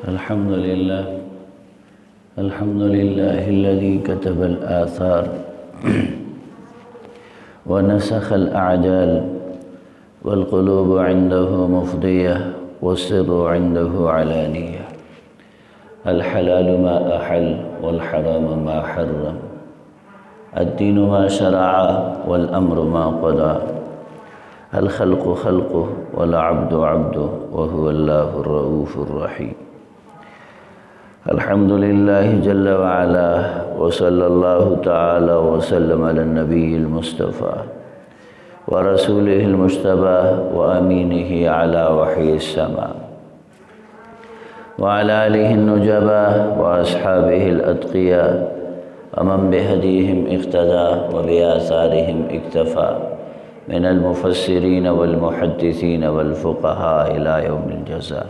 الحمد لله الذي كتب الآثار ونسخ الأعجال والقلوب عنده مفضية والسر عنده علانية. الحلال ما أحل والحرام ما حرم، الدين ما شرع والأمر ما قضى، الخلق خلقه والعبد عبده وهو الله الرؤوف الرحيم. الحمد لله جل وعلا، وصلى الله تعالى وسلم على النبي المصطفى ورسوله المجتبى وأمينه على وحي السماء، وعلى آله النجبى وأصحابه الأتقياء ومن بهديهم اقتدى وبآثارهم اكتفى من المفسرين والمحدثين والفقهاء إلى يوم الجزاء.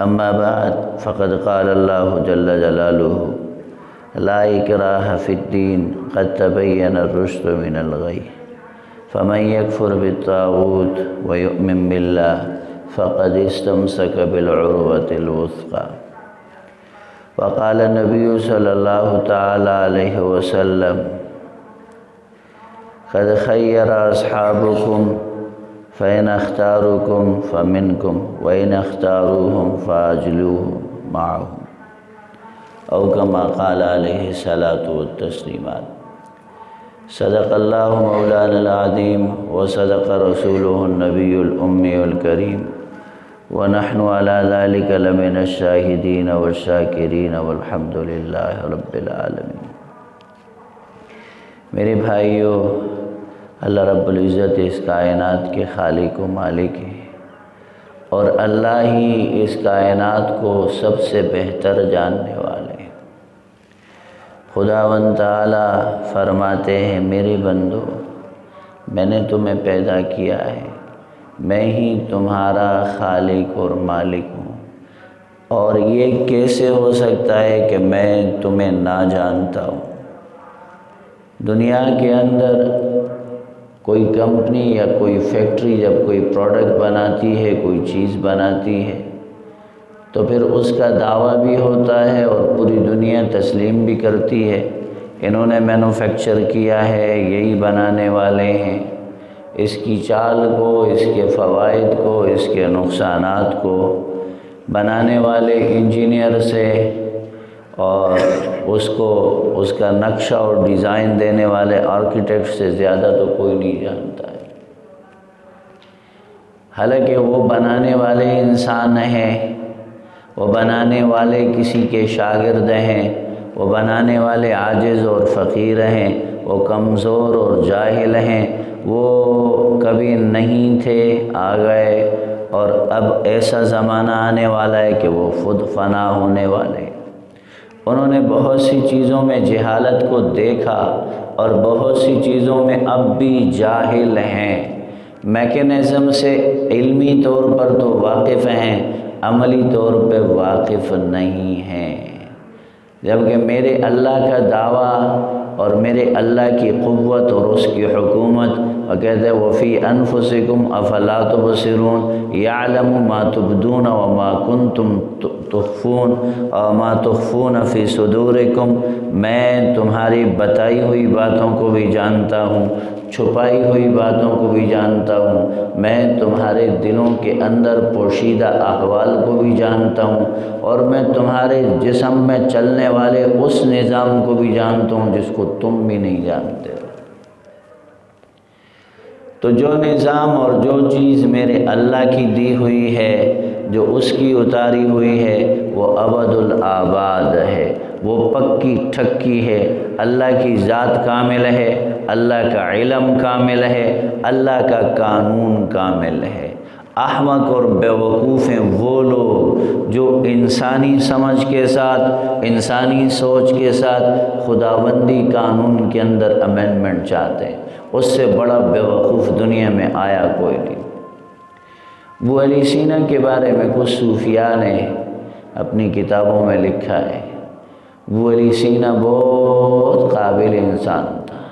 أما بعد، فقد قال الله جل جلاله: لا إكراه في الدين قد تبين الرشد من الغي، فمن يكفر بالطاغوت ويؤمن بالله فقد استمسك بالعروة الوثقى. وقال النبي صلى الله تعالى عليه وسلم: قد خير أصحابكم فإن اختاروكم فمنكم وإن اختاروهم فأجلوهم معهم، أو كما قال عليه الصلاة والتسليمات. صدق الله مولانا العظيم وصدق رسوله النبي الأمي الكريم، ونحن على ذلك لمن الشاهدين والشاکرین والحمد للہ رب العالمین. میرے بھائیو، اللہ رب العزت اس کائنات کے خالق و مالک ہے، اور اللہ ہی اس کائنات کو سب سے بہتر جاننے والے ہیں. خداوند تعالی فرماتے ہیں: میرے بندو، میں نے تمہیں پیدا کیا ہے، میں ہی تمہارا خالق اور مالک ہوں، اور یہ کیسے ہو سکتا ہے کہ میں تمہیں نہ جانتا ہوں؟ دنیا کے اندر کوئی کمپنی یا کوئی فیکٹری جب کوئی پروڈکٹ بناتی ہے، کوئی چیز بناتی ہے، تو پھر اس کا دعویٰ بھی ہوتا ہے اور پوری دنیا تسلیم بھی کرتی ہے، انہوں نے مینوفیکچر کیا ہے، یہی بنانے والے ہیں. اس کی چال کو، اس کے فوائد کو، اس کے نقصانات کو بنانے والے انجینئر سے اور اس کا نقشہ اور ڈیزائن دینے والے آرکیٹیکٹ سے زیادہ تو کوئی نہیں جانتا ہے. حالانکہ وہ بنانے والے انسان ہیں، وہ بنانے والے کسی کے شاگرد ہیں، وہ بنانے والے عاجز اور فقیر ہیں، وہ کمزور اور جاہل ہیں، وہ کبھی نہیں تھے، آ گئے، اور اب ایسا زمانہ آنے والا ہے کہ وہ خود فنا ہونے والے ہیں. انہوں نے بہت سی چیزوں میں جہالت کو دیکھا اور بہت سی چیزوں میں اب بھی جاہل ہیں. میکینزم سے علمی طور پر تو واقف ہیں، عملی طور پہ واقف نہیں ہیں. جبکہ میرے اللہ کا دعویٰ اور میرے اللہ کی قوت اور اس کی حکومت، وہ کہتے ہیں: وَفِي أَنفُسِكُمْ أَفَلَا تُبْصِرُونَ يَعْلَمُ مَا تُبْدُونَ وَمَا كُنْتُمْ تُخْفُونَ وَمَا تُخْفُونَ فِي صُدُورِكُمْ. میں تمہاری بتائی ہوئی باتوں کو بھی جانتا ہوں، چھپائی ہوئی باتوں کو بھی جانتا ہوں، میں تمہارے دلوں کے اندر پوشیدہ احوال کو بھی جانتا ہوں، اور میں تمہارے جسم میں چلنے والے اس نظام کو بھی جانتا ہوں جس کو تم بھی نہیں جانتے ہو. تو جو نظام اور جو چیز میرے اللہ کی دی ہوئی ہے، جو اس کی اتاری ہوئی ہے، وہ ابد الآباد ہے، وہ پکی ٹھکی ہے. اللہ کی ذات کامل ہے، اللہ کا علم کامل ہے، اللہ کا قانون کامل ہے. احمق اور بیوقوف ہیں وہ لوگ جو انسانی سمجھ کے ساتھ، انسانی سوچ کے ساتھ خداوندی قانون کے اندر امینڈمنٹ چاہتے ہیں. اس سے بڑا بیوقوف دنیا میں آیا کوئی نہیں. ابو علی سینا کے بارے میں کچھ صوفیاء نے اپنی کتابوں میں لکھا ہے. ابو علی سینا بہت قابل انسان تھا،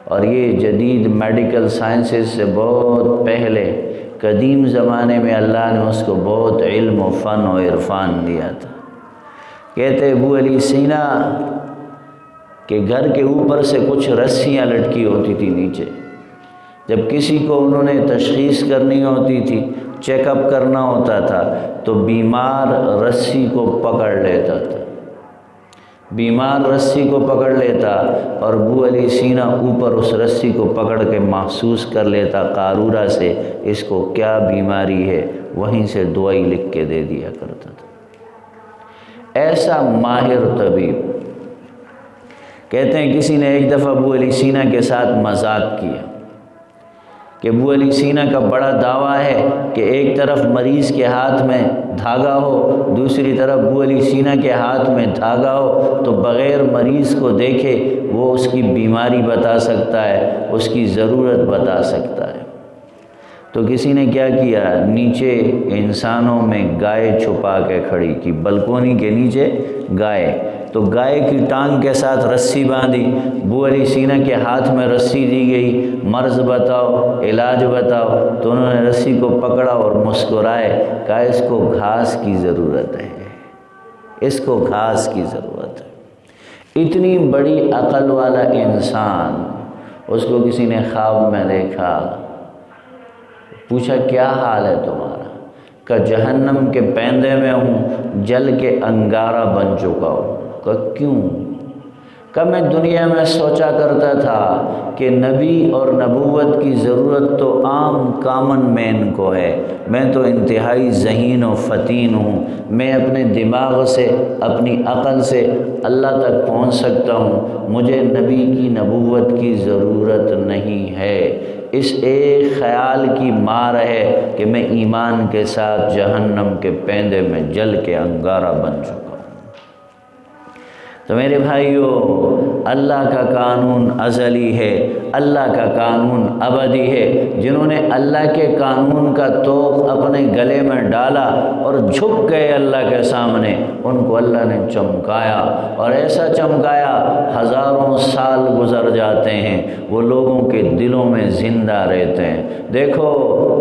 اور یہ جدید میڈیکل سائنسز سے بہت پہلے قدیم زمانے میں اللہ نے اس کو بہت علم و فن و عرفان دیا تھا۔ کہتے ابو علی سینا کہ گھر کے اوپر سے کچھ رسیاں لٹکی ہوتی تھی نیچے، جب کسی کو انہوں نے تشخیص کرنی ہوتی تھی، چیک اپ کرنا ہوتا تھا، تو بیمار رسی کو پکڑ لیتا تھا، بیمار رسی کو پکڑ لیتا اور ابو علی سینا اوپر اس رسی کو پکڑ کے محسوس کر لیتا قارورہ سے اس کو کیا بیماری ہے، وہیں سے دوائی لکھ کے دے دیا کرتا تھا۔ ایسا ماہر طبیب۔ کہتے ہیں کسی نے ایک دفعہ ابو علی سینا کے ساتھ مذاق کیا کہ ابو علی سینا کا بڑا دعویٰ ہے کہ ایک طرف مریض کے ہاتھ میں دھاگا ہو، دوسری طرف ابو علی سینا کے ہاتھ میں دھاگا ہو تو بغیر مریض کو دیکھے وہ اس کی بیماری بتا سکتا ہے، اس کی ضرورت بتا سکتا ہے۔ تو کسی نے کیا کیا، نیچے انسانوں میں گائے چھپا کے کھڑی کی، بلکونی کے نیچے گائے، تو گائے کی ٹانگ کے ساتھ رسی باندھی، ابو علی سینا کے ہاتھ میں رسی دی گئی، مرض بتاؤ، علاج بتاؤ، تو انہوں نے رسی کو پکڑا اور مسکرائے، کہا اس کو گھاس کی ضرورت ہے، اس کو گھاس کی ضرورت ہے۔ اتنی بڑی عقل والا انسان، اس کو کسی نے خواب میں دیکھا، پوچھا کیا حال ہے تمہارا؟ کہ جہنم کے پیندے میں ہوں، جل کے انگارہ بن چکا ہوں۔ کہ کیوں؟ کہ میں دنیا میں سوچا کرتا تھا کہ نبی اور نبوت کی ضرورت تو عام کامن مین کو ہے، میں تو انتہائی ذہین و فتین ہوں، میں اپنے دماغ سے اپنی عقل سے اللہ تک پہنچ سکتا ہوں، مجھے نبی کی نبوت کی ضرورت نہیں ہے۔ اس ایک خیال کی مار ہے کہ میں ایمان کے ساتھ جہنم کے پیندے میں جل کے انگارہ بن چکا ہوں۔ تو میرے بھائیو، اللہ کا قانون ازلی ہے، اللہ کا قانون ابدی ہے۔ جنہوں نے اللہ کے قانون کا توق اپنے گلے میں ڈالا اور جھک گئے اللہ کے سامنے، ان کو اللہ نے چمکایا، اور ایسا چمکایا ہزاروں سال گزر جاتے ہیں، وہ لوگوں کے دلوں میں زندہ رہتے ہیں۔ دیکھو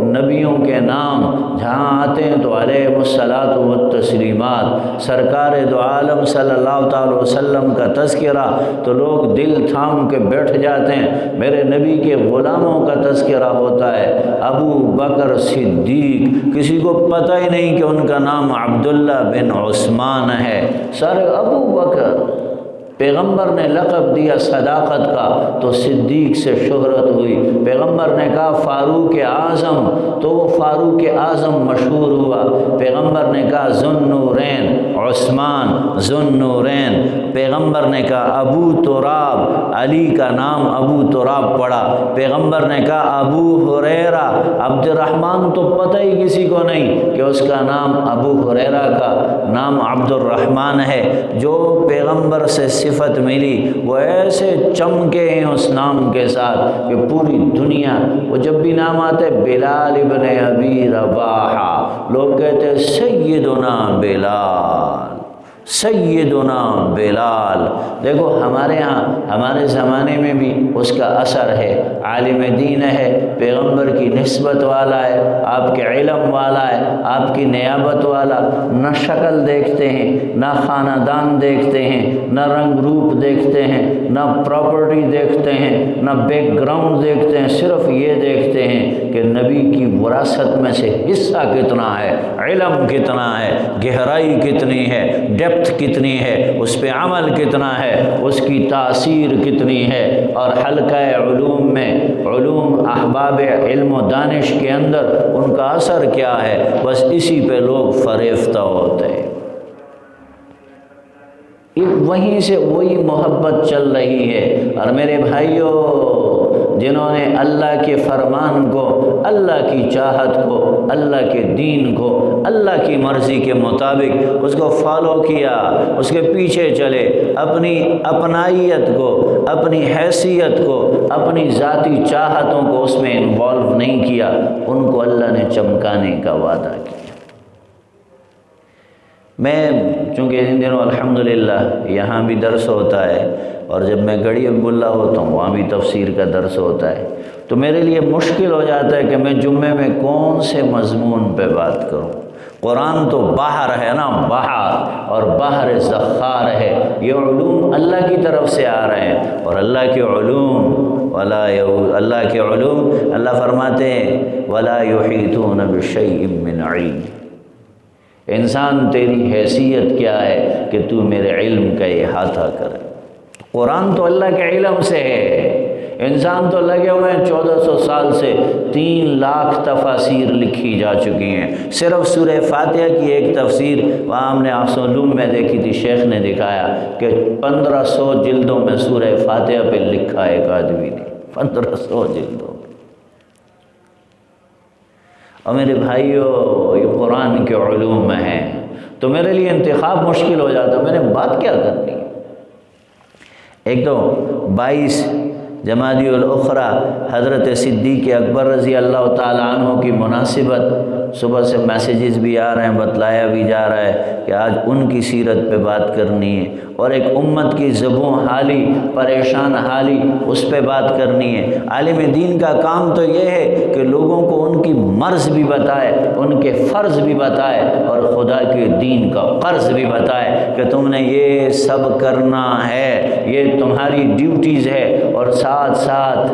نبیوں کے نام جہاں آتے ہیں تو علیہ الصلاۃ والتسلیمات، سرکار دو عالم صلی اللہ تعالی وسلم کا تذکرہ تو لوگ دل تھام کے بیٹھ جاتے ہیں۔ میرے نبی کے غلاموں کا تذکرہ ہوتا ہے، ابو بکر صدیق، کسی کو پتہ ہی نہیں کہ ان کا نام عبداللہ بن عثمان ہے، سارے ابو بکر۔ پیغمبر نے لقب دیا صداقت کا تو صدیق سے شہرت ہوئی، پیغمبر نے کہا فاروق اعظم تو وہ فاروق اعظم مشہور ہوا، پیغمبر نے کہا ذو النورین عثمان ذو النورین، پیغمبر نے کہا ابو تراب، علی کا نام ابو تراب پڑا، پیغمبر نے کہا ابو ہریرہ، عبد الرحمن تو پتہ ہی کسی کو نہیں کہ اس کا نام ابو ہریرہ کا نام عبد الرحمن ہے۔ جو پیغمبر سے صفت ملی وہ ایسے چمکے ہیں اس نام کے ساتھ کہ پوری دنیا، وہ جب بھی نام آتے بلال ابن ابی رباح، لوگ کہتے سیدنا بلال، سیدنا بلال۔ دیکھو ہمارے ہاں ہمارے زمانے میں بھی اس کا اثر ہے، عالم دین ہے، پیغمبر کی نسبت والا ہے، آپ کے علم والا ہے، آپ کی نیابت والا، نہ شکل دیکھتے ہیں، نہ خاندان دیکھتے ہیں، نہ رنگ روپ دیکھتے ہیں، نہ پراپرٹی دیکھتے ہیں، نہ بیک گراؤنڈ دیکھتے ہیں، صرف یہ دیکھتے ہیں کہ نبی کی وراثت میں سے حصہ کتنا ہے، علم کتنا ہے، گہرائی کتنی ہے، ڈیپتھ کتنی ہے، اس پہ عمل کتنا ہے، اس کی تاثیر کتنی ہے، اور حلقہ علوم میں علوم احباب علم و دانش کے اندر ان کا اثر کیا ہے، بس اسی پہ لوگ فریفتہ ہوتے ہیں۔ وہیں سے وہی محبت چل رہی ہے۔ اور میرے بھائیوں، جنہوں نے اللہ کے فرمان کو، اللہ کی چاہت کو، اللہ کے دین کو، اللہ کی مرضی کے مطابق اس کو فالو کیا، اس کے پیچھے چلے، اپنی اپنائیت کو، اپنی حیثیت کو، اپنی ذاتی چاہتوں کو اس میں انوالو نہیں کیا، ان کو اللہ نے چمکانے کا وعدہ کیا۔ میں چونکہ ان دنوں الحمدللہ یہاں بھی درس ہوتا ہے، اور جب میں گڑھی عبداللہ ہوتا ہوں وہاں بھی تفسیر کا درس ہوتا ہے، تو میرے لیے مشکل ہو جاتا ہے کہ میں جمعے میں کون سے مضمون پہ بات کروں۔ قرآن تو بحر ہے نا، بحر، اور بحر زخار ہے، یہ علوم اللہ کی طرف سے آ رہے ہیں، اور اللہ کے علوم اللہ کے علوم اللہ فرماتے ہیں وَلَا يُحِيطُونَ بِشَيْءٍ مِّنْ عِلْمِهِ۔ انسان تیری حیثیت کیا ہے کہ تو میرے علم کا احاطہ کرے؟ قرآن تو اللہ کے علم سے ہے، انسان تو لگے ہوئے ہیں 1400 سال سے 3 لاکھ تفاسیر لکھی جا چکی ہیں۔ صرف سورہ فاتحہ کی ایک تفسیر وہاں ہم نے علوم میں دیکھی تھی، شیخ نے دکھایا کہ 1500 جلدوں میں سورہ فاتحہ پہ لکھا ایک آدمی نے، 1500 جلدوں۔ اور میرے بھائیو یہ قرآن کے علوم میں ہیں، تو میرے لیے انتخاب مشکل ہو جاتا، میں نے بات کیا کرنی ہے؟ ایک تو 22 جمادی الاخری حضرت صدیق اکبر رضی اللہ تعالیٰ عنہ کی مناسبت، صبح سے میسیجز بھی آ رہے ہیں، بتلایا بھی جا رہا ہے کہ آج ان کی سیرت پہ بات کرنی ہے، اور ایک امت کی زبوں حالی، پریشان حالی، اس پہ بات کرنی ہے۔ عالم دین کا کام تو یہ ہے کہ لوگوں کو ان کی مرض بھی بتائے، ان کے فرض بھی بتائے، اور خدا کے دین کا قرض بھی بتائے کہ تم نے یہ سب کرنا ہے، یہ تمہاری ڈیوٹیز ہے، اور ساتھ ساتھ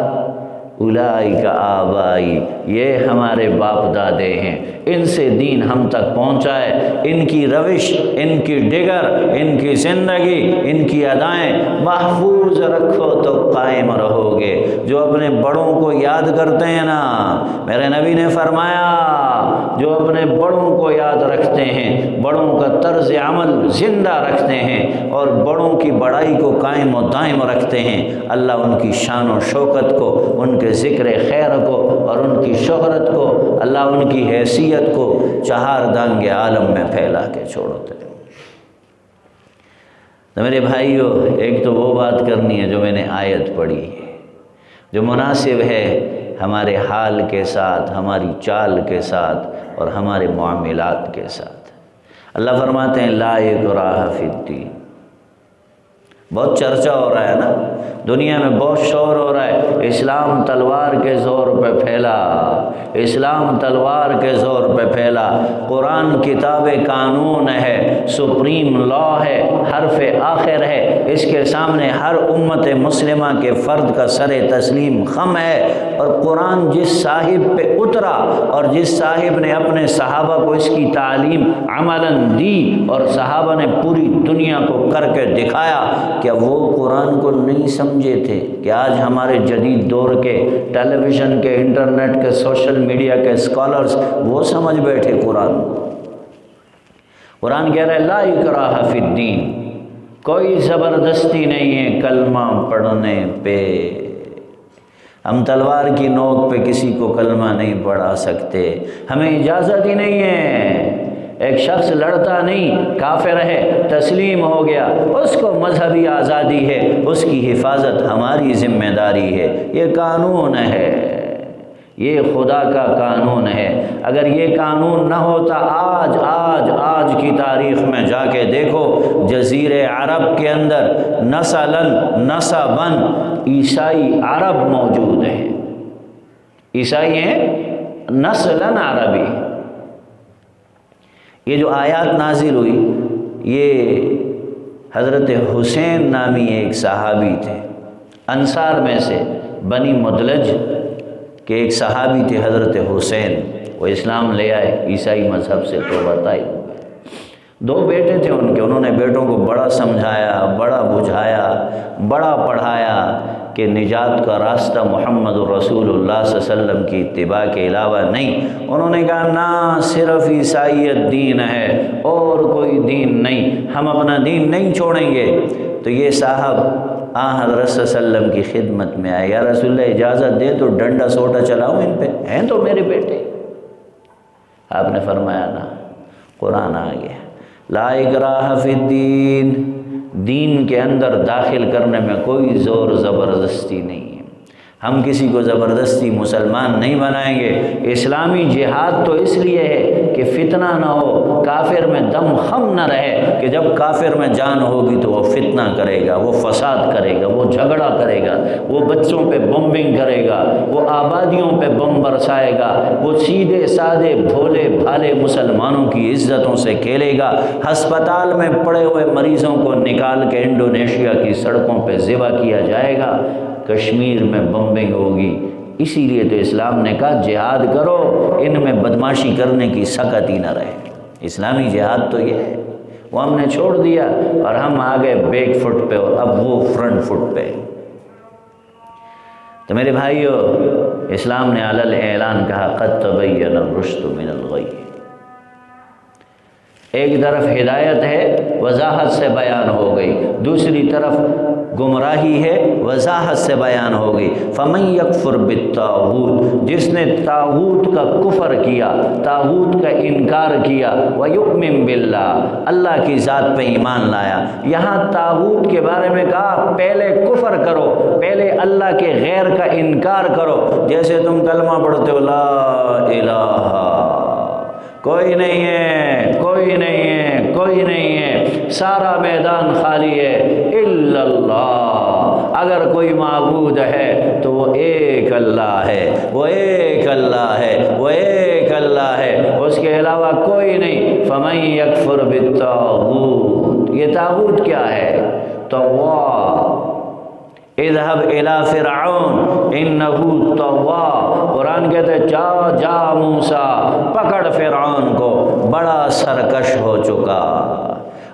اولئک آبائی، یہ ہمارے باپ دادے ہیں، ان سے دین ہم تک پہنچائے، ان کی روش، ان کی ڈگر، ان کی زندگی، ان کی ادائیں محفوظ رکھو تو قائم رہو گے۔ جو اپنے بڑوں کو یاد کرتے ہیں نا، میرے نبی نے فرمایا جو اپنے بڑوں کو یاد رکھتے ہیں، بڑوں کا طرز عمل زندہ رکھتے ہیں، اور بڑوں کی بڑائی کو قائم و دائم رکھتے ہیں، اللہ ان کی شان و شوکت کو، ان کے ذکر خیر کو، اور ان کی شہرت کو، اللہ ان کی حیثیت کو 4 دانگ عالم میں پھیلا کے چھوڑتے ہیں۔ تو میرے بھائیو ایک تو وہ بات کرنی ہے جو میں نے آیت پڑھی ہے، جو مناسب ہے ہمارے حال کے ساتھ، ہماری چال کے ساتھ، اور ہمارے معاملات کے ساتھ۔ اللہ فرماتے ہیں لا اکراہ فی الدین۔ بہت چرچا ہو رہا ہے نا، دنیا میں بہت شور ہو رہا ہے، اسلام تلوار کے زور پہ پھیلا، اسلام تلوار کے زور پہ پھیلا۔ قرآن کتاب قانون ہے، سپریم لا ہے، حرف آخر ہے، اس کے سامنے ہر امت مسلمہ کے فرد کا سر تسلیم خم ہے، اور قرآن جس صاحب پہ اترا اور جس صاحب نے اپنے صحابہ کو اس کی تعلیم عملاً دی، اور صحابہ نے پوری دنیا کو کر کے دکھایا، کیا وہ قرآن کو نہیں سمجھے تھے کہ آج ہمارے جدید دور کے ٹیلی ویژن کے، انٹرنیٹ کے، سوشل میڈیا کے اسکالرز وہ سمجھ بیٹھے قرآن کو؟ قرآن کہہ رہا ہے لا اکراہ فی الدین، کوئی زبردستی نہیں ہے کلمہ پڑھنے پہ۔ ہم تلوار کی نوک پہ کسی کو کلمہ نہیں پڑھا سکتے، ہمیں اجازت ہی نہیں ہے۔ ایک شخص لڑتا نہیں، کافر ہے، تسلیم ہو گیا، اس کو مذہبی آزادی ہے، اس کی حفاظت ہماری ذمہ داری ہے۔ یہ قانون ہے، یہ خدا کا قانون ہے۔ اگر یہ قانون نہ ہوتا، آج کی تاریخ میں جا کے دیکھو، جزیرے عرب کے اندر نسباً عیسائی عرب موجود ہیں، عیسائی ہیں، نسلاً عربی۔ یہ جو آیات نازل ہوئی، یہ حضرت حسین نامی ایک صحابی تھے، انصار میں سے بنی مدلج کے ایک صحابی تھے حضرت حسین، وہ اسلام لے آئے عیسائی مذہب سے توبہ طائب ہو گئے۔ 2 بیٹے تھے ان کے، انہوں نے بیٹوں کو بڑا سمجھایا، بڑا بجھایا، بڑا پڑھایا کہ نجات کا راستہ محمد رسول اللہ صلی اللہ علیہ وسلم کی اتباع کے علاوہ نہیں۔ انہوں نے کہا نہ، صرف عیسائیت دین ہے، اور کوئی دین نہیں، ہم اپنا دین نہیں چھوڑیں گے۔ تو یہ صاحب حضرت صلی اللہ علیہ وسلم کی خدمت میں آئے، یا رسول اللہ اجازت دے تو ڈنڈا سوٹا چلاؤں ان پہ، ہیں تو میرے بیٹے۔ آپ نے فرمایا نا، قرآن آ گیا لا اکراہ فی الدین، دین کے اندر داخل کرنے میں کوئی زور زبردستی نہیں ہے۔ ہم کسی کو زبردستی مسلمان نہیں بنائیں گے۔ اسلامی جہاد تو اس لیے ہے کہ فتنہ نہ ہو، کافر میں دم خم نہ رہے کہ جب کافر میں جان ہوگی تو وہ فتنہ کرے گا، وہ فساد کرے گا، وہ جھگڑا کرے گا، وہ بچوں پہ بمبنگ کرے گا، وہ آبادیوں پہ بم برسائے گا، وہ سیدھے سادے بھولے بھالے مسلمانوں کی عزتوں سے کھیلے گا، ہسپتال میں پڑے ہوئے مریضوں کو نکال کے انڈونیشیا کی سڑکوں پہ ذبح کیا جائے گا، کشمیر میں بمبنگ ہوگی۔ اسی لیے تو اسلام نے کہا جہاد کرو، ان میں بدماشی کرنے کی سکت ہی نہ رہے۔ اسلامی جہاد تو یہ ہے، وہ ہم نے چھوڑ دیا اور ہم آ گئے بیک فٹ پہ اور اب وہ فرنٹ فٹ پہ۔ تو میرے بھائیو، اسلام نے علی الاعلان کہا قد تبین الرشد من الغی۔ ایک طرف ہدایت ہے، وضاحت سے بیان ہو گئی، دوسری طرف گمراہی ہے، وضاحت سے بیان ہو گئی۔ فمن یکفر بالطاغوت، جس نے طاغوت کا کفر کیا، طاغوت کا انکار کیا، ویؤمن باللہ، اللہ کی ذات پہ ایمان لایا۔ یہاں طاغوت کے بارے میں کہا پہلے کفر کرو، پہلے اللہ کے غیر کا انکار کرو۔ جیسے تم کلمہ پڑھتے ہو لا الہ، کوئی نہیں ہے، کوئی نہیں ہے، کوئی نہیں ہے، سارا میدان خالی ہے الا اللہ، اگر کوئی معبود ہے تو وہ ایک اللہ ہے، وہ ایک اللہ ہے، وہ ایک اللہ ہے، اس کے علاوہ کوئی نہیں۔ فمن یکفر بالطاغوت، یہ طاغوت کیا ہے؟ طغوا، اذهب الى فرعون انه طغى، قرآن کہتے ہیں جا موسیٰ، پکڑ فرعون کو، بڑا سرکش ہو چکا۔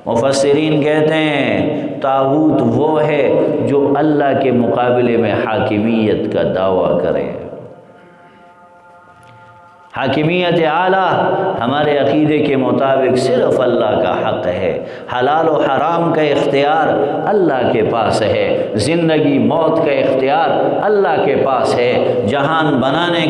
مفسرین کہتے ہیں طاغوت وہ ہے جو اللہ کے مقابلے میں حاکمیت کا دعویٰ کرے۔ حاکمیت اعلیٰ ہمارے عقیدے کے مطابق صرف اللہ کا حق ہے، حلال و حرام کا اختیار اللہ کے پاس ہے، زندگی موت کا اختیار اللہ کے پاس ہے، جہان بنانے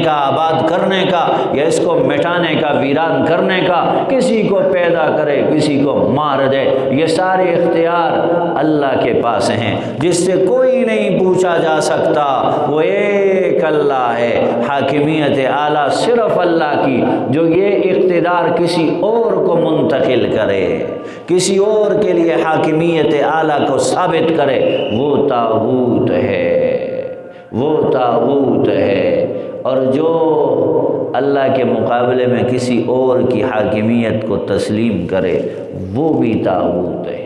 کا، آباد کرنے کا، یا اس کو مٹانے کا، ویران کرنے کا، کسی کو پیدا کرے، کسی کو مار دے، یہ سارے اختیار اللہ کے پاس ہیں۔ جس سے کوئی نہیں پوچھا جا سکتا، وہ ایک اللہ ہے۔ حاکمیت اعلیٰ صرف اللہ کی، جو یہ اقتدار کسی اور کو منتقل کرے، کسی اور کے لیے حاکمیت اعلیٰ کو ثابت کرے، وہ طاغوت ہے، وہ طاغوت ہے۔ اور جو اللہ کے مقابلے میں کسی اور کی حاکمیت کو تسلیم کرے، وہ بھی طاغوت ہے۔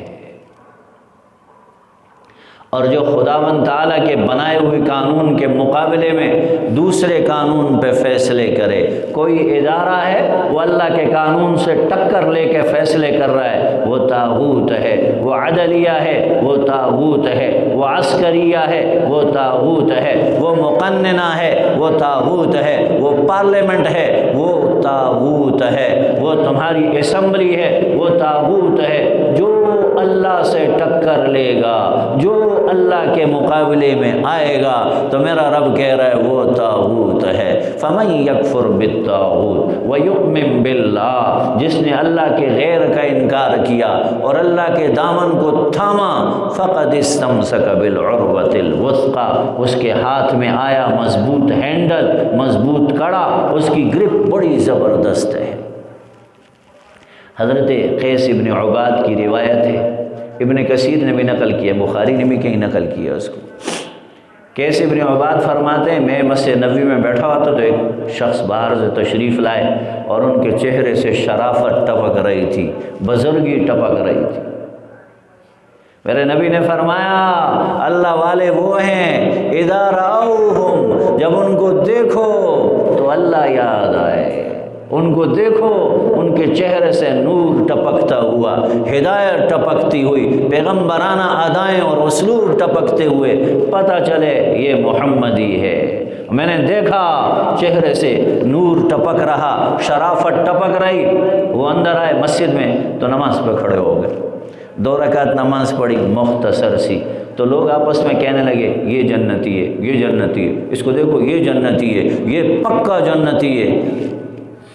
اور جو خداوند تعالیٰ کے بنائے ہوئے قانون کے مقابلے میں دوسرے قانون پہ فیصلے کرے، کوئی ادارہ ہے وہ اللہ کے قانون سے ٹکر لے کے فیصلے کر رہا ہے، وہ طاغوت ہے۔ وہ عدلیہ ہے، وہ طاغوت ہے۔ وہ عسکریہ ہے، وہ طاغوت ہے۔ وہ مقننہ ہے، وہ طاغوت ہے۔ وہ پارلیمنٹ ہے، وہ طاغوت ہے۔ وہ تمہاری اسمبلی ہے، وہ طاغوت ہے۔ جو اللہ سے ٹکر لے گا، جو اللہ کے مقابلے میں آئے گا، تو میرا رب کہہ رہا ہے وہ طاغوت ہے۔ فمن یکفر بالطاغوت ویؤمن باللہ، جس نے اللہ کے غیر کا انکار کیا اور اللہ کے دامن کو تھاما، فقد استمسک بالعروۃ الوثقی، اس کے ہاتھ میں آیا مضبوط ہینڈل، مضبوط کڑا، اس کی گرپ بڑی زبردست ہے۔ حضرت قیس ابن عباد کی روایت ہے، ابن کثیر نے بھی نقل کیا، بخاری نے بھی کہیں نقل کیا اس کو۔ قیس ابن عباد فرماتے ہیں میں مسجد نبوی میں بیٹھا ہوا تھا تو ایک شخص باہر سے تشریف لائے اور ان کے چہرے سے شرافت ٹپک رہی تھی، بزرگی ٹپک رہی تھی۔ میرے نبی نے فرمایا اللہ والے وہ ہیں اذا رأوہم، جب ان کو دیکھو تو اللہ یاد آئے، ان کو دیکھو ان کے چہرے سے نور ٹپکتا ہوا، ہدایت ٹپکتی ہوئی، پیغمبرانہ ادائیں اور اسلوب ٹپکتے ہوئے، پتہ چلے یہ محمدی ہے۔ میں نے دیکھا چہرے سے نور ٹپک رہا، شرافت ٹپک رہی۔ وہ اندر آئے مسجد میں تو نماز پہ کھڑے ہو گئے، 2 رکعت نماز پڑھی مختصر سی، تو لوگ آپس میں کہنے لگے یہ جنتی ہے، یہ جنتی ہے، اس کو دیکھو یہ جنتی ہے، یہ پکا جنتی ہے۔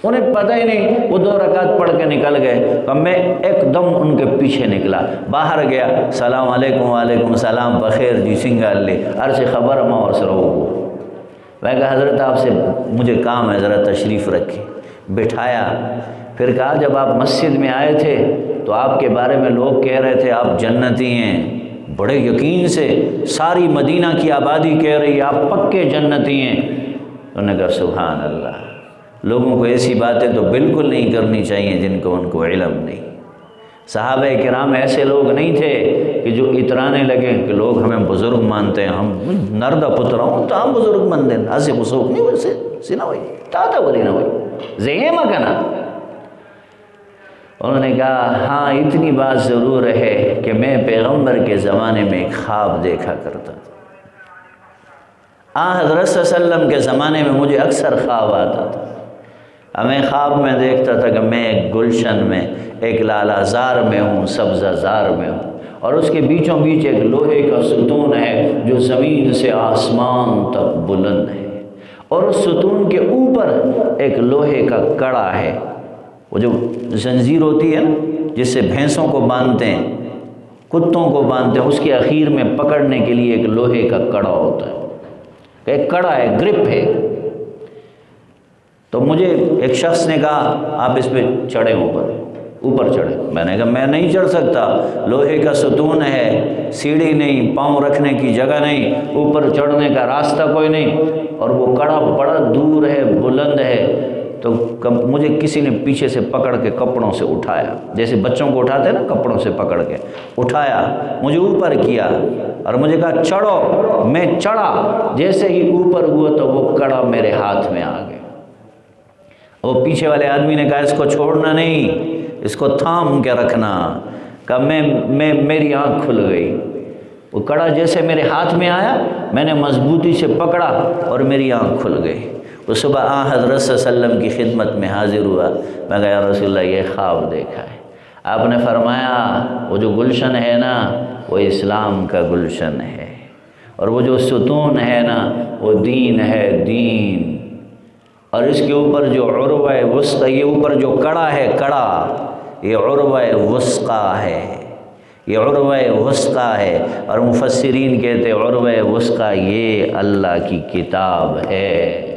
انہیں پتہ ہی نہیں، وہ 2 رکعت پڑھ کے نکل گئے۔ تو میں ایک دم ان کے پیچھے نکلا، باہر گیا، سلام علیکم، وعلیکم السلام، بخیر جی سنگال لے عرص خبر ما وسرو۔ میں کہا حضرت آپ سے مجھے کام ہے، ذرا تشریف رکھیں۔ بٹھایا، پھر کہا جب آپ مسجد میں آئے تھے تو آپ کے بارے میں لوگ کہہ رہے تھے آپ جنتی ہیں، بڑے یقین سے ساری مدینہ کی آبادی کہہ رہی ہے آپ پکے جنتی ہیں۔ انہوں نے کہا سبحان اللہ، لوگوں کو ایسی باتیں تو بالکل نہیں کرنی چاہیے جن کو ان کو علم نہیں۔ صحابہ کرام ایسے لوگ نہیں تھے کہ جو اترانے لگے کہ لوگ ہمیں بزرگ مانتے ہیں، ہم نردہ پترا ہوں تو ہم بزرگ مانتے ہیں، ہاسے بسوک نہیں ویسے سنا ہوئی تاتا بولی نہ ہوئی زیمہ کنا۔ انہوں نے کہا ہاں اتنی بات ضرور ہے کہ میں پیغمبر کے زمانے میں ایک خواب دیکھا کرتا تھا، حضرت صلی اللہ علیہ وسلم کے زمانے میں مجھے اکثر خواب آتا تھا۔ میں خواب میں دیکھتا تھا کہ میں ایک گلشن میں، ایک لالا زار میں ہوں، سبزہ زار میں ہوں، اور اس کے بیچوں بیچ ایک لوہے کا ستون ہے جو زمین سے آسمان تک بلند ہے، اور اس ستون کے اوپر ایک لوہے کا کڑا ہے، وہ جو زنجیر ہوتی ہے نا جس سے بھینسوں کو باندھتے ہیں، کتوں کو باندھتے ہیں، اس کے اخیر میں پکڑنے کے لیے ایک لوہے کا کڑا ہوتا ہے، ایک کڑا ہے، گرپ ہے۔ تو مجھے ایک شخص نے کہا آپ اس پہ چڑھیں، اوپر چڑھیں۔ میں نے کہا میں نہیں چڑھ سکتا، لوہے کا ستون ہے، سیڑھی نہیں، پاؤں رکھنے کی جگہ نہیں، اوپر چڑھنے کا راستہ کوئی نہیں، اور وہ کڑا بڑا دور ہے، بلند ہے۔ تو مجھے کسی نے پیچھے سے پکڑ کے کپڑوں سے اٹھایا، جیسے بچوں کو اٹھاتے ہیں نا کپڑوں سے پکڑ کے، اٹھایا، مجھے اوپر کیا اور مجھے کہا چڑھو۔ میں چڑھا، جیسے ہی اوپر ہوا تو وہ کڑا میرے ہاتھ میں آ گیا۔ وہ پیچھے والے آدمی نے کہا اس کو چھوڑنا نہیں، اس کو تھام کے رکھنا۔ کہا میری آنکھ کھل گئی، وہ کڑا جیسے میرے ہاتھ میں آیا میں نے مضبوطی سے پکڑا اور میری آنکھ کھل گئی۔ وہ صبح حضرت صلی اللہ علیہ وسلم کی خدمت میں حاضر ہوا، میں کہا یا رسول اللہ یہ خواب دیکھا ہے۔ آپ نے فرمایا وہ جو گلشن ہے نا وہ اسلام کا گلشن ہے، اور وہ جو ستون ہے نا وہ دین ہے، دین، اور اس کے اوپر جو عروہ وسطی، یہ اوپر جو کڑا ہے، کڑا یہ عروہ وسطی ہے، یہ عروہ وسطی ہے، اور مفسرین کہتے ہیں عروہ وسطی یہ اللہ کی کتاب ہے،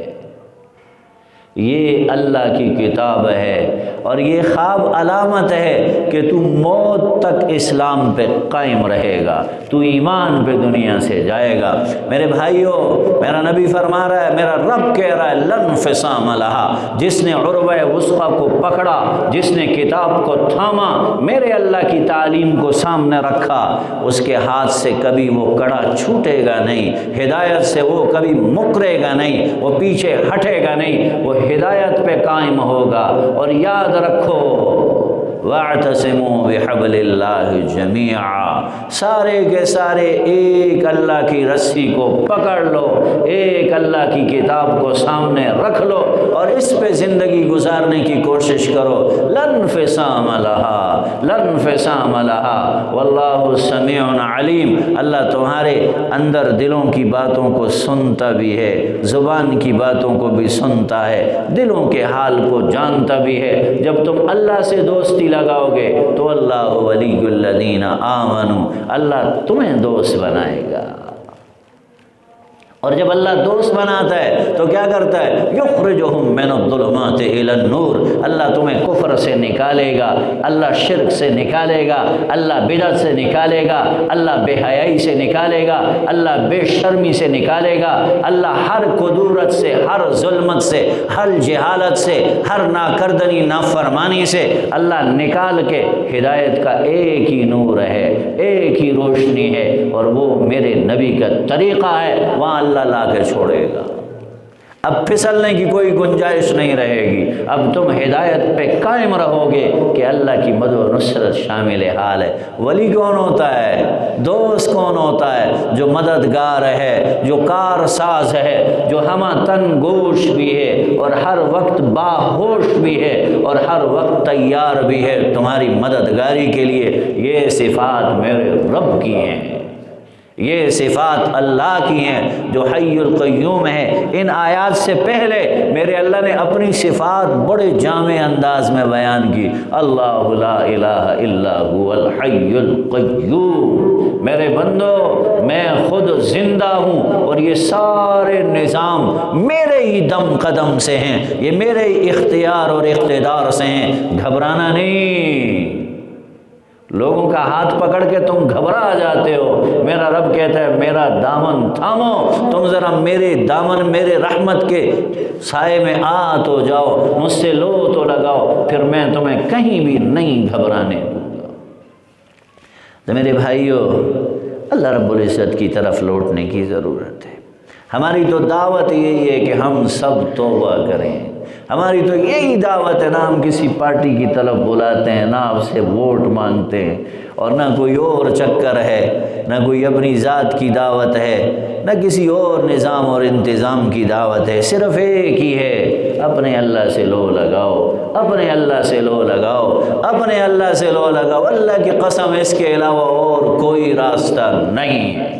یہ اللہ کی کتاب ہے، اور یہ خواب علامت ہے کہ تو موت تک اسلام پہ قائم رہے گا، تو ایمان پہ دنیا سے جائے گا۔ میرے بھائیوں، میرا نبی فرما رہا ہے، میرا رب کہہ رہا ہے لن فصام لہا، جس نے عروہ وسطی کو پکڑا، جس نے کتاب کو تھاما، میرے اللہ کی تعلیم کو سامنے رکھا، اس کے ہاتھ سے کبھی وہ کڑا چھوٹے گا نہیں، ہدایت سے وہ کبھی مکرے گا نہیں، وہ پیچھے ہٹے گا نہیں، وہ ہدایت پہ قائم ہوگا۔ اور یاد رکھو وَاعْتَصِمُوا بِحَبْلِ اللَّهِ جَمِيعًا، سارے کے سارے ایک اللہ کی رسی کو پکڑ لو، ایک اللہ کی کتاب کو سامنے رکھ لو اور اس پہ زندگی گزارنے کی کوشش کرو۔ لن انفصام لہا، لن انفصام لہا واللہ سمیع علیم، اللہ تمہارے اندر دلوں کی باتوں کو سنتا بھی ہے، زبان کی باتوں کو بھی سنتا ہے، دلوں کے حال کو جانتا بھی ہے۔ جب تم اللہ سے دوستی لگاؤ گے تو اللہ ولی الذین آمنوا، اللہ تمہیں دوست بنائے گا، اور جب اللہ دوست بناتا ہے تو کیا کرتا ہے؟ یخرجہم من الظلمات الی النور، اللہ تمہیں کفر سے نکالے گا، اللہ شرک سے نکالے گا، اللہ بدعت سے نکالے گا، اللہ بے حیائی سے نکالے گا، اللہ بے شرمی سے نکالے گا، اللہ ہر کدورت سے، ہر ظلمت سے، ہر جہالت سے، ہر ناکردنی نافرمانی سے اللہ نکال کے ہدایت کا ایک ہی نور ہے، ایک ہی روشنی ہے، اور وہ میرے نبی کا طریقہ ہے، وہاں اللہ لا کے چھوڑے گا۔ اب پھسلنے کی کوئی گنجائش نہیں رہے گی، اب تم ہدایت پہ قائم رہو گے کہ اللہ کی مدد و نصرت شامل حال ہے۔ ولی کون ہوتا ہے؟ دوست کون ہوتا ہے؟ جو مددگار ہے، جو کار ساز ہے، جو ہمہ تن گوش بھی ہے اور ہر وقت باہوش بھی ہے اور ہر وقت تیار بھی ہے تمہاری مددگاری کے لیے۔ یہ صفات میرے رب کی ہیں، یہ صفات اللہ کی ہیں جو حی القیوم ہے۔ ان آیات سے پہلے میرے اللہ نے اپنی صفات بڑے جامع انداز میں بیان کی۔ اللہ لا الہ الا هو الحی القیوم، میرے بندو میں خود زندہ ہوں اور یہ سارے نظام میرے ہی دم قدم سے ہیں، یہ میرے ہی اختیار اور اقتدار سے ہیں، گھبرانا نہیں۔ لوگوں کا ہاتھ پکڑ کے تم گھبرا جاتے ہو، میرا رب کہتا ہے میرا دامن تھامو، تم ذرا میرے دامن میرے رحمت کے سائے میں آ تو جاؤ، مجھ سے لو تو لگاؤ، پھر میں تمہیں کہیں بھی نہیں گھبرانے دوں گا۔ تو میرے بھائیو، اللہ رب العزت کی طرف لوٹنے کی ضرورت ہے۔ ہماری تو دعوت یہی ہے کہ ہم سب توبہ کریں، ہماری تو یہی دعوت ہے، نہ ہم کسی پارٹی کی طرف بلاتے ہیں، نہ آپ سے ووٹ مانگتے ہیں، اور نہ کوئی اور چکر ہے، نہ کوئی اپنی ذات کی دعوت ہے، نہ کسی اور نظام اور انتظام کی دعوت ہے، صرف ایک ہی ہے، اپنے اللہ سے لو لگاؤ، اپنے اللہ سے لو لگاؤ، اپنے اللہ سے لو لگاؤ، اللہ کی قسم اس کے علاوہ اور کوئی راستہ نہیں ہے۔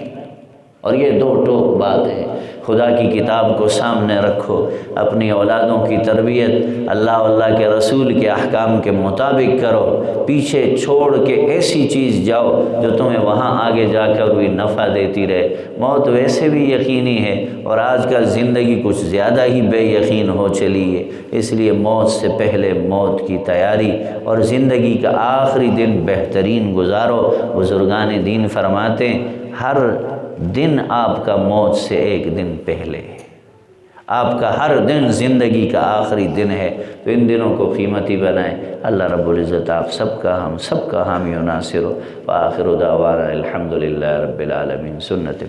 اور یہ دو ٹوک بات ہے، خدا کی کتاب کو سامنے رکھو، اپنی اولادوں کی تربیت اللہ کے رسول کے احکام کے مطابق کرو، پیچھے چھوڑ کے ایسی چیز جاؤ جو تمہیں وہاں آگے جا کر بھی نفع دیتی رہے۔ موت ویسے بھی یقینی ہے، اور آج کل زندگی کچھ زیادہ ہی بے یقین ہو چلی ہے، اس لیے موت سے پہلے موت کی تیاری اور زندگی کا آخری دن بہترین گزارو۔ بزرگان دین فرماتے ہیں ہر دن آپ کا موت سے ایک دن پہلے ہے، آپ کا ہر دن زندگی کا آخری دن ہے، تو ان دنوں کو قیمتی بنائیں۔ اللہ رب العزت آپ سب کا ہم سب کا حامی و ناصر ہو۔ وآخر دعوانا الحمدللہ رب العالمین۔ سنت